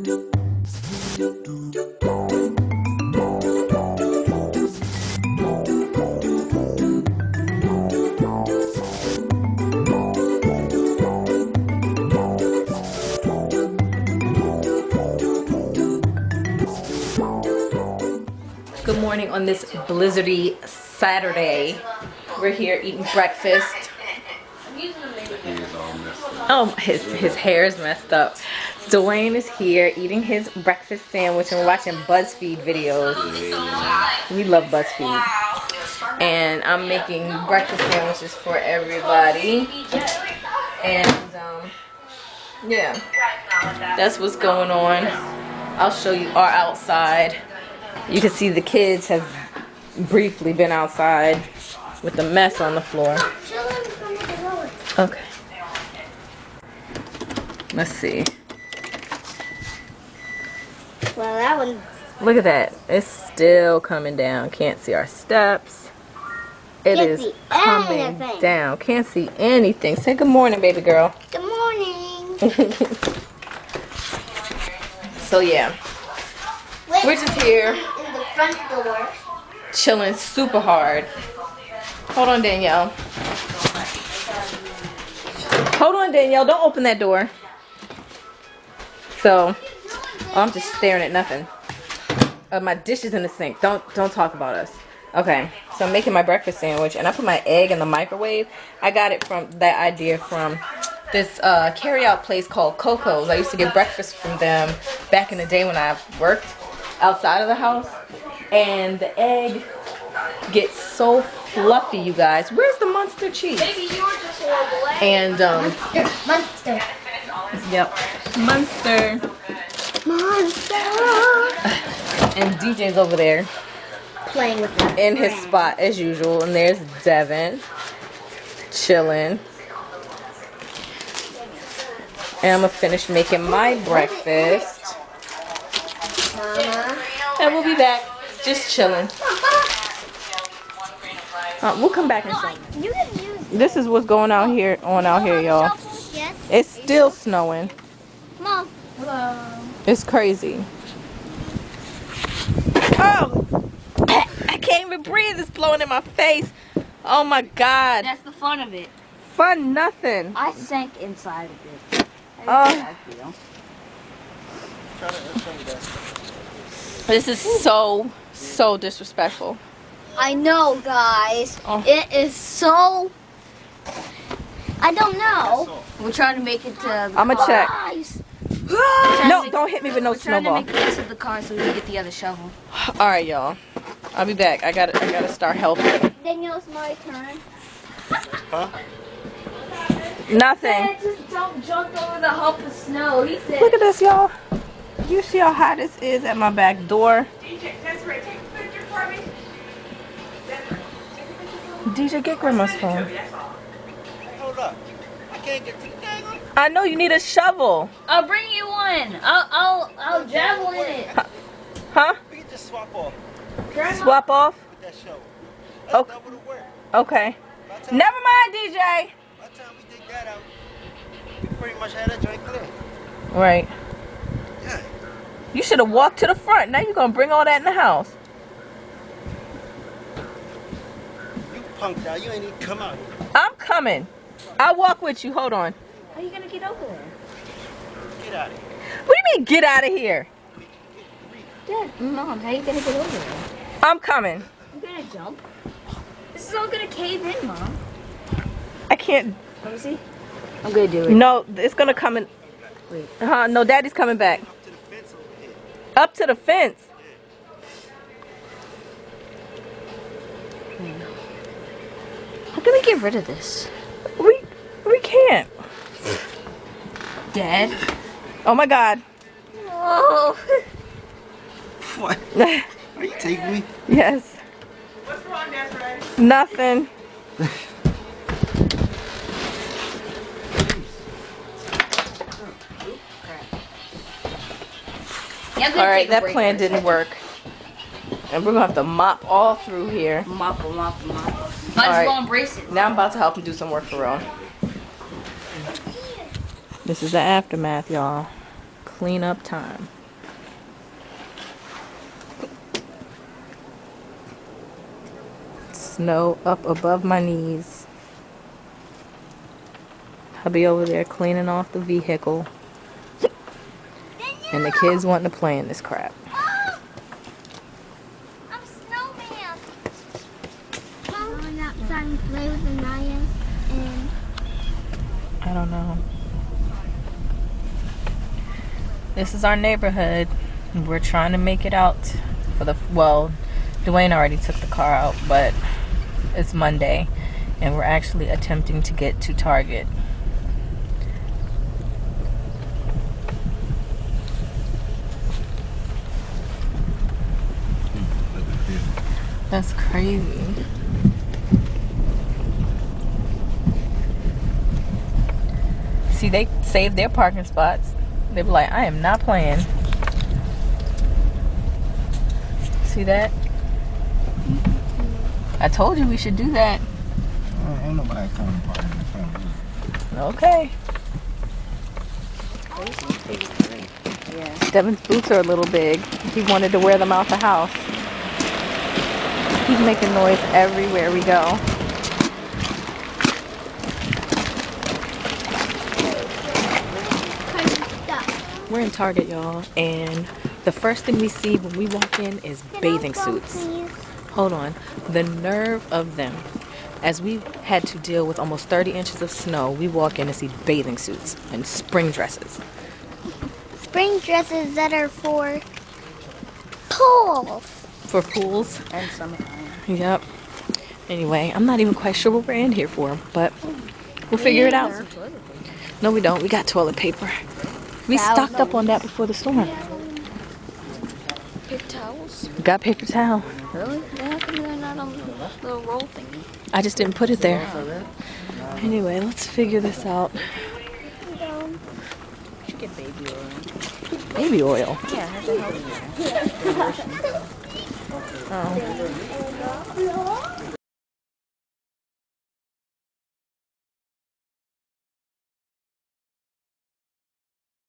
Good morning on this blizzardy Saturday. We're here eating breakfast. Oh, his hair is messed up. Dwayne is here eating his breakfast sandwich and we're watching BuzzFeed videos. We love BuzzFeed. And I'm making breakfast sandwiches for everybody. And yeah, that's what's going on. I'll show you our outside. You can see the kids have briefly been outside with the mess on the floor. Okay. Let's see. Well, that one. Look at that. It's still coming down. Can't see our steps. It is coming down. Can't see anything. Say good morning, baby girl. Good morning. So yeah. We're just here. In the front door. Chilling super hard. Hold on, Danielle. Hold on, Danielle. Don't open that door. So, I'm just staring at nothing. My dish is in the sink. Don't talk about us. Okay, so I'm making my breakfast sandwich, and I put my egg in the microwave. I got it from that idea from this carry-out place called Coco's. I used to get breakfast from them back in the day when I worked outside of the house, and the egg gets so fluffy, you guys. Where's the Munster cheese? Baby, you were just horrible. And Munster. Yep, Munster. And DJ's over there Playing with that. in his spot as usual, and there's Devin chilling. And I'm gonna finish making my breakfast. And we'll be back, just chilling. We'll come back and show you. This is what's going on out here, y'all. Yes. It's still snowing. Mom. Hello. It's crazy. Oh, I can't even breathe. It's blowing in my face. Oh my God. That's the fun of it. Fun nothing. I sank inside of it. Oh. This is so disrespectful. I know, guys. Oh. It is so. I don't know. We're trying to make it to the I'ma check. No, don't hit me with no We're trying to snowball. make it to the car so we can get the other shovel. All right, y'all. I'll be back. I gotta start helping. Danielle, it's my turn. Huh? Nothing. Dad just jumped over the hump of snow. He said. Look at this, y'all. You see how hot this is at my back door? DJ, that's right. Take a picture for me. DJ, get Grandma's phone. Hold up. I can't get to the dang. I know you need a shovel. I'll bring you one. I'll javelin it. Huh? We can just swap off Swap off? with that show. Oh. That would have worked. Okay. By the time- Never mind, DJ. By the time we dig that out, we pretty much had that joint clear. Right. Yeah. You should have walked to the front. Now you're gonna bring all that in the house. You punked out. You ain't even come out here. I'm coming. I'll walk with you. Hold on. How are you gonna get over there? Get out of here. What do you mean, get out of here? Dad, Mom, how are you gonna get over there? I'm coming. I'm gonna jump. This is all gonna cave in, Mom. I can't. Let me see. I'm gonna do it. No, it's gonna come in. Wait. No, Daddy's coming back. Up to the fence over here. Up to the fence. How can we get rid of this? We can't. Dad? Oh my God. Oh. What? Are you taking me? Yes. What's wrong, Desiree? Nothing. All right, that plan didn't work. And we're gonna have to mop all through here. Mop. Might as right. well embrace it. Now I'm about to help him do some work for real. This is the aftermath, y'all. cleanup time. Snow up above my knees. Hubby over there cleaning off the vehicle. And the kids wanting to play in this crap. Oh, I'm a snowman. I went outside and play with Anaya and I don't know. This is our neighborhood. We're trying to make it out for the, well, Dwayne already took the car out, but it's Monday and we're actually attempting to get to Target. That's crazy. See, they saved their parking spots. They be like, I am not playing. See that? I told you we should do that. Ain't nobody coming parking in front of me. Okay. Devin's boots are a little big. He wanted to wear them out the house. He's making noise everywhere we go. We're in Target, y'all, and the first thing we see when we walk in is bathing suits. Hold on. The nerve of them. As we had to deal with almost 30 inches of snow, we walk in and see bathing suits and spring dresses. spring dresses that are for pools. For pools? And summertime. Yep. Anyway, I'm not even quite sure what we're in here for, but we'll figure it out. No, we don't. We got toilet paper. We stocked up on that before the storm. Paper towels. We got paper towel. Really? How come they're not on the roll thingy? I just didn't put it there. Anyway, let's figure this out. You should get baby oil. Baby oil. Yeah, it has a healthy. Oh.